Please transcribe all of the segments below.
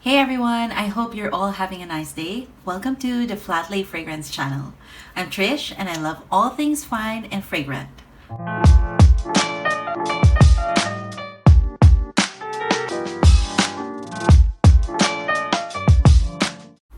Hey everyone, I hope you're all having a nice day. Welcome to the Flatlay Fragrance channel. I'm Trish and I love all things fine and fragrant.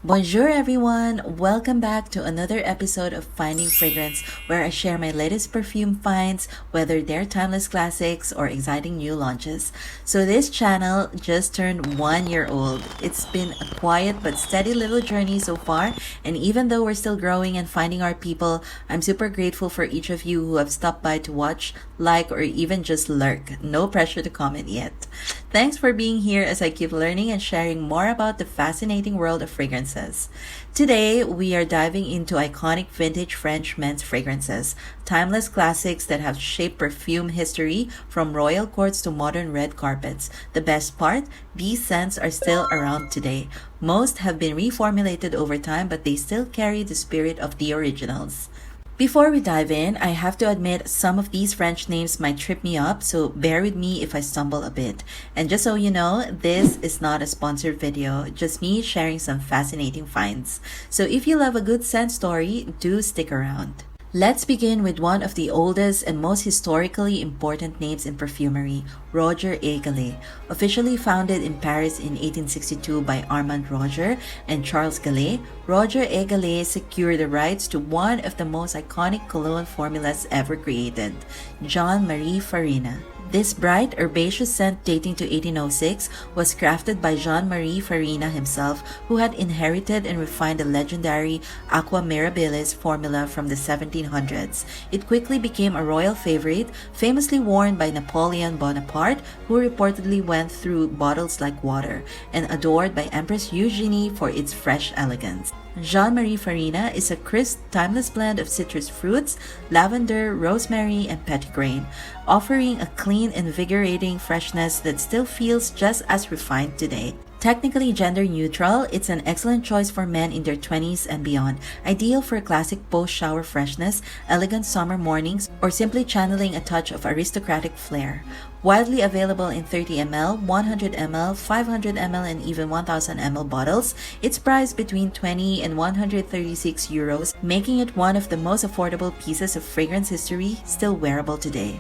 Bonjour everyone! Welcome back to another episode of Finding Fragrance where I share my latest perfume finds, whether they're timeless classics or exciting new launches. So this channel just turned 1 year old. It's been a quiet but steady little journey so far, and even though we're still growing and finding our people, I'm super grateful for each of you who have stopped by to watch, like, or even just lurk. No pressure to comment yet. Thanks for being here as I keep learning and sharing more about the fascinating world of fragrances. Today, we are diving into iconic vintage French men's fragrances, timeless classics that have shaped perfume history from royal courts to modern red carpets. The best part? These scents are still around today. Most have been reformulated over time, but they still carry the spirit of the originals. Before we dive in, I have to admit some of these French names might trip me up, so bear with me if I stumble a bit. And just so you know, this is not a sponsored video, just me sharing some fascinating finds. So if you love a good scent story, do stick around. Let's begin with one of the oldest and most historically important names in perfumery, Roger Gallet. Officially founded in Paris in 1862 by Armand Roger and Charles Gallet, Roger Gallet secured the rights to one of the most iconic cologne formulas ever created, Jean Marie Farina. This bright, herbaceous scent dating to 1806 was crafted by Jean-Marie Farina himself, who had inherited and refined the legendary Aqua Mirabilis formula from the 1700s. It quickly became a royal favorite, famously worn by Napoleon Bonaparte, who reportedly went through bottles like water, and adored by Empress Eugenie for its fresh elegance. Jean-Marie Farina is a crisp, timeless blend of citrus fruits, lavender, rosemary, and petitgrain, offering a clean, invigorating freshness that still feels just as refined today. Technically gender neutral, it's an excellent choice for men in their 20s and beyond, ideal for classic post-shower freshness, elegant summer mornings, or simply channeling a touch of aristocratic flair. Widely available in 30 ml, 100 ml, 500 ml, and even 1000 ml bottles, it's priced between 20 and 136 euros, making it one of the most affordable pieces of fragrance history still wearable today.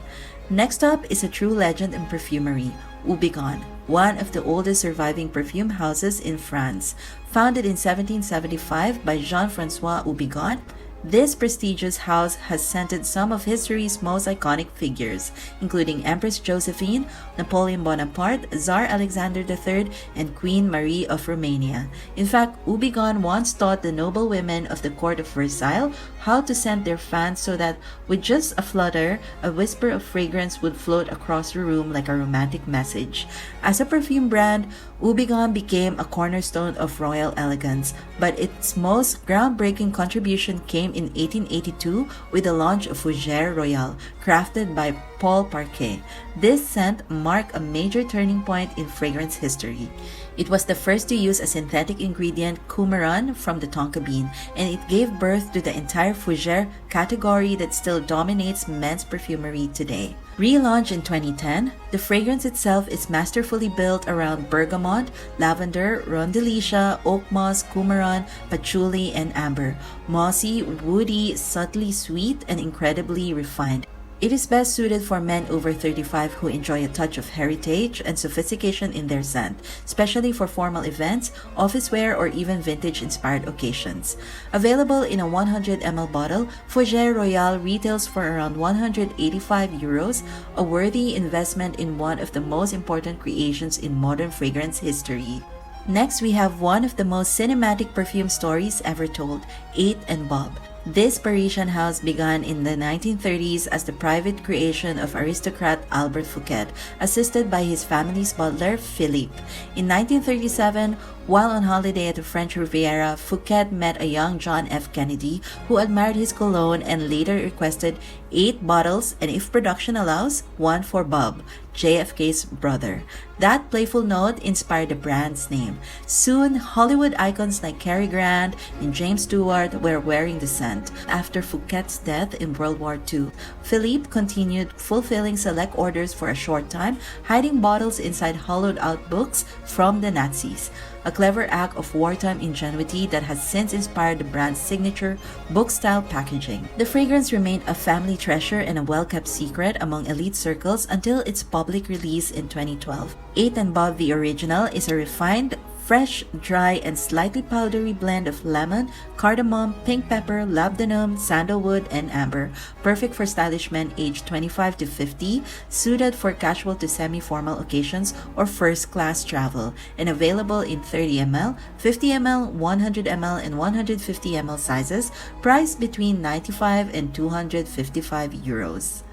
Next up is a true legend in perfumery, bygone, one of the oldest surviving perfume houses in France. Founded in 1775 by Jean-François bygone, this prestigious house has scented some of history's most iconic figures, including Empress Josephine, Napoleon Bonaparte, Tsar Alexander III, and Queen Marie of Romania. In fact, bygone once taught the noble women of the court of Versailles how to scent their fans so that, with just a flutter, a whisper of fragrance would float across the room like a romantic message. As a perfume brand, bygone became a cornerstone of royal elegance, but its most groundbreaking contribution came in 1882 with the launch of Fougère Royale, crafted by Paul Parquet. This scent marked a major turning point in fragrance history. It was the first to use a synthetic ingredient, coumarin, from the tonka bean, and it gave birth to the entire fougère category that still dominates men's perfumery today. Relaunched in 2010, the fragrance itself is masterfully built around bergamot, lavender, rondelisha, oak moss, coumarin, patchouli, and amber. Mossy, woody, subtly sweet, and incredibly refined. It is best suited for men over 35 who enjoy a touch of heritage and sophistication in their scent, especially for formal events, office wear, or even vintage-inspired occasions. Available in a 100 ml bottle, Fougère Royale retails for around 185 euros, a worthy investment in one of the most important creations in modern fragrance history. Next, we have one of the most cinematic perfume stories ever told, Eight and Bob. This Parisian house began in the 1930s as the private creation of aristocrat Albert Fouquet, assisted by his family's butler, Philippe. In 1937, while on holiday at the French Riviera, Fouquet met a young John F. Kennedy who admired his cologne and later requested 8 bottles and, if production allows, 1 for Bob, JFK's brother. That playful note inspired the brand's name. Soon, Hollywood icons like Cary Grant and James Stewart were wearing the scent. After Fouquet's death in World War II, Philippe continued fulfilling select orders for a short time, hiding bottles inside hollowed-out books from the Nazis. a clever act of wartime ingenuity that has since inspired the brand's signature book-style packaging. The fragrance remained a family treasure and a well-kept secret among elite circles until its public release in 2012. 8 and Above the Original is a refined, fresh, dry, and slightly powdery blend of lemon, cardamom, pink pepper, labdanum, sandalwood, and amber, perfect for stylish men aged 25 to 50, suited for casual to semi-formal occasions or first-class travel, and available in 30 ml, 50 ml, 100 ml, and 150 ml sizes, priced between 95 and 255 euros.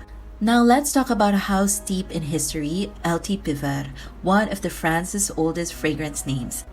Now let's talk about a house steep in history, LT Piver, one of France's oldest fragrance names.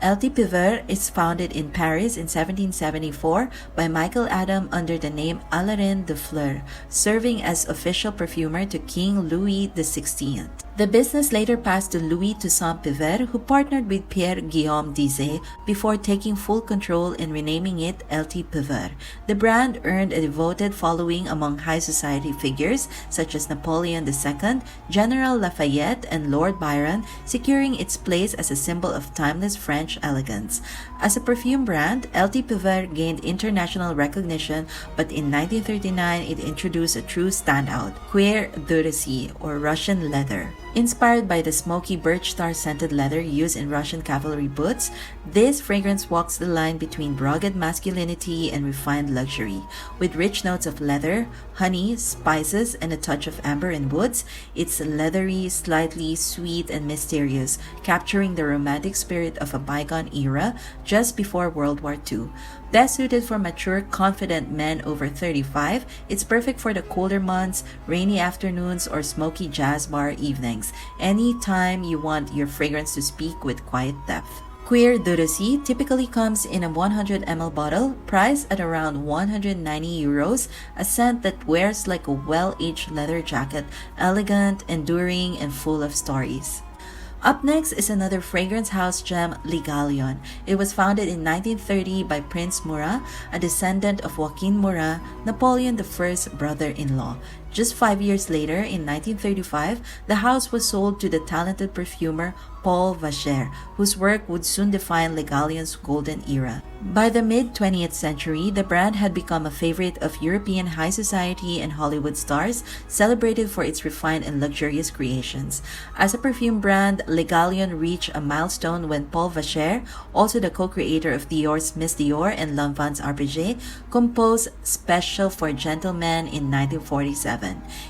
LT Piver is founded in Paris in 1774 by Michael Adam under the name Alain de Fleur, serving as official perfumer to King Louis XVI. The business later passed to Louis Toussaint Piver, who partnered with Pierre-Guillaume Dizet before taking full control and renaming it LT Piver. The brand earned a devoted following among high society figures such as Napoleon II, General Lafayette, and Lord Byron, securing its place as a symbol of timeless French elegance. As a perfume brand, LT Piver gained international recognition, but in 1939 it introduced a true standout, Cuir de Russie, or Russian leather. Inspired by the smoky birch tar scented leather used in Russian cavalry boots, this fragrance walks the line between rugged masculinity and refined luxury. With rich notes of leather, honey, spices, and a touch of amber and woods, it's leathery, slightly sweet, and mysterious, capturing the romantic spirit of a bygone era just before World War II. Best suited for mature, confident men over 35, it's perfect for the colder months, rainy afternoons, or smoky jazz bar evenings. Anytime you want your fragrance to speak with quiet depth. Cuir de Russie typically comes in a 100 ml bottle, priced at around 190 euros, a scent that wears like a well-aged leather jacket, elegant, enduring, and full of stories. Up next is another fragrance house gem, Legalion. It was founded in 1930 by Prince Murat, a descendant of Joaquin Murat, Napoleon I's brother-in-law. Just 5 years later, in 1935, the house was sold to the talented perfumer Paul Vacher, whose work would soon define Legalion's golden era. By the mid-20th century, the brand had become a favorite of European high society and Hollywood stars, celebrated for its refined and luxurious creations. As a perfume brand, Legalion reached a milestone when Paul Vacher, also the co-creator of Dior's Miss Dior and Lanvin's RPG, composed Special for Gentlemen in 1947.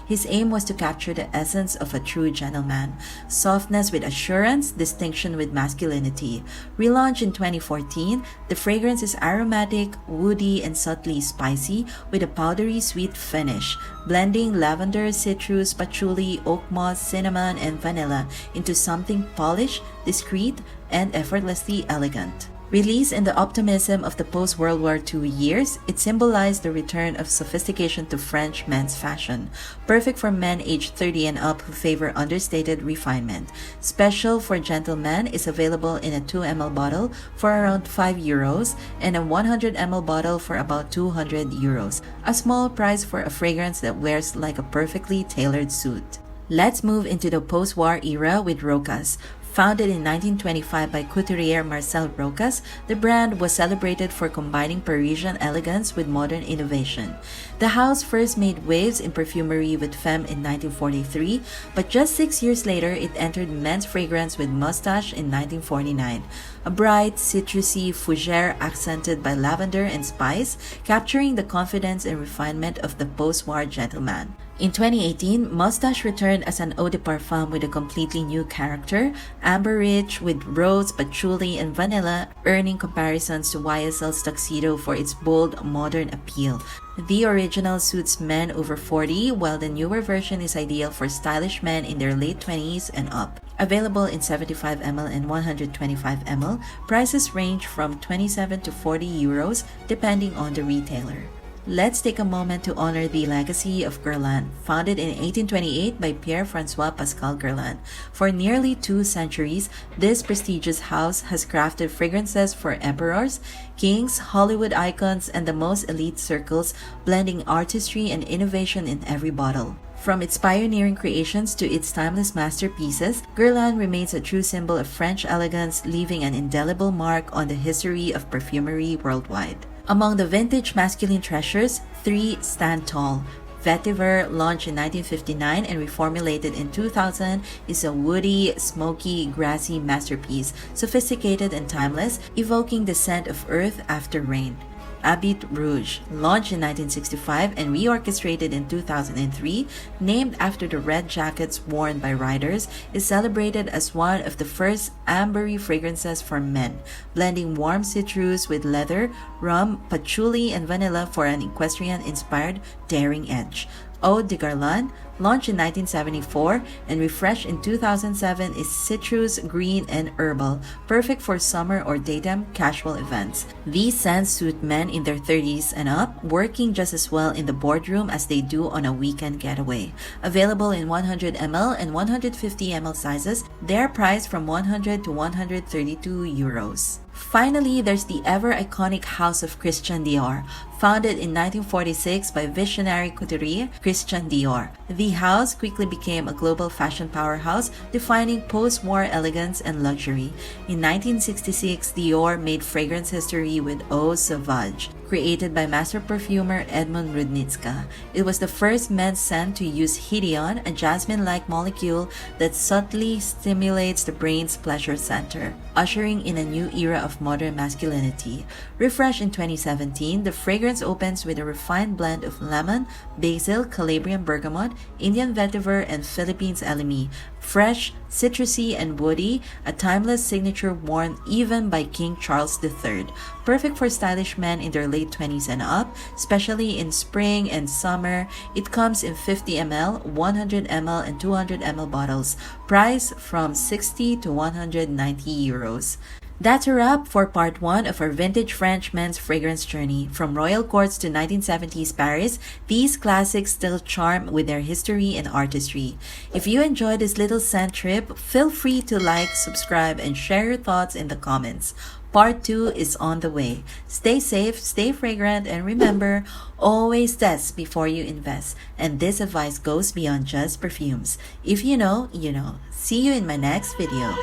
His aim was to capture the essence of a true gentleman: softness with assurance, distinction with masculinity. Relaunched in 2014, the fragrance is aromatic, woody, and subtly spicy with a powdery sweet finish, blending lavender, citrus, patchouli, oak moss, cinnamon, and vanilla into something polished, discreet, and effortlessly elegant. Released in the optimism of the post-World War II years, it symbolized the return of sophistication to French men's fashion, perfect for men aged 30 and up who favor understated refinement. Special for Gentlemen is available in a 2 ml bottle for around 5 euros and a 100 ml bottle for about 200 euros, a small price for a fragrance that wears like a perfectly tailored suit. Let's move into the post-war era with Roca's. Founded in 1925 by couturier Marcel Roca's, the brand was celebrated for combining Parisian elegance with modern innovation. The house first made waves in perfumery with Femme in 1943, but just 6 years later it entered men's fragrance with Moustache in 1949. A bright, citrusy fougere accented by lavender and spice, capturing the confidence and refinement of the post-war gentleman. In 2018, Moustache returned as an eau de parfum with a completely new character, amber-rich with rose, patchouli, and vanilla, earning comparisons to YSL's Tuxedo for its bold, modern appeal. The original suits men over 40, while the newer version is ideal for stylish men in their late 20s and up. Available in 75 ml and 125 ml, prices range from 27 to 40 euros depending on the retailer. Let's take a moment to honor the legacy of Guerlain, founded in 1828 by Pierre-François Pascal Guerlain. For nearly 2 centuries, this prestigious house has crafted fragrances for emperors, kings, Hollywood icons, and the most elite circles, blending artistry and innovation in every bottle. From its pioneering creations to its timeless masterpieces, Guerlain remains a true symbol of French elegance, leaving an indelible mark on the history of perfumery worldwide. Among the vintage masculine treasures, three stand tall. Vetiver, launched in 1959 and reformulated in 2000, is a woody, smoky, grassy masterpiece, sophisticated and timeless, evoking the scent of earth after rain. Habit Rouge, launched in 1965 and reorchestrated in 2003, named after the red jackets worn by riders, is celebrated as one of the first ambery fragrances for men, blending warm citrus with leather, rum, patchouli, and vanilla for an equestrian-inspired daring edge. Eau de Guerlain, launched in 1974 and refreshed in 2007, is citrus, green, and herbal, perfect for summer or daytime casual events. These scents suit men in their 30s and up, working just as well in the boardroom as they do on a weekend getaway. Available in 100 ml and 150 ml sizes, they're priced from 100 to 132 euros. Finally, there's the ever-iconic House of Christian Dior. Founded in 1946 by visionary couturier Christian Dior, the house quickly became a global fashion powerhouse, defining post-war elegance and luxury. In 1966, Dior made fragrance history with Eau Sauvage, created by master perfumer Edmond Rudnitska. It was the first men's scent to use hedione, a jasmine-like molecule that subtly stimulates the brain's pleasure center, ushering in a new era of modern masculinity. Refreshed in 2017, the fragrance opens with a refined blend of lemon, basil, Calabrian bergamot, Indian vetiver, and Philippines elemi. Fresh, citrusy, and woody, a timeless signature worn even by King Charles III. Perfect for stylish men in their late 20s and up, especially in spring and summer. It comes in 50 ml, 100 ml, and 200 ml bottles. Price from 60 to 190 euros. That's a wrap for part 1 of our vintage French men's fragrance journey. From royal courts to 1970s Paris, these classics still charm with their history and artistry. If you enjoyed this little scent trip, feel free to like, subscribe, and share your thoughts in the comments. Part 2 is on the way. Stay safe, stay fragrant, and remember, always test before you invest. And this advice goes beyond just perfumes. If you know, you know. See you in my next video.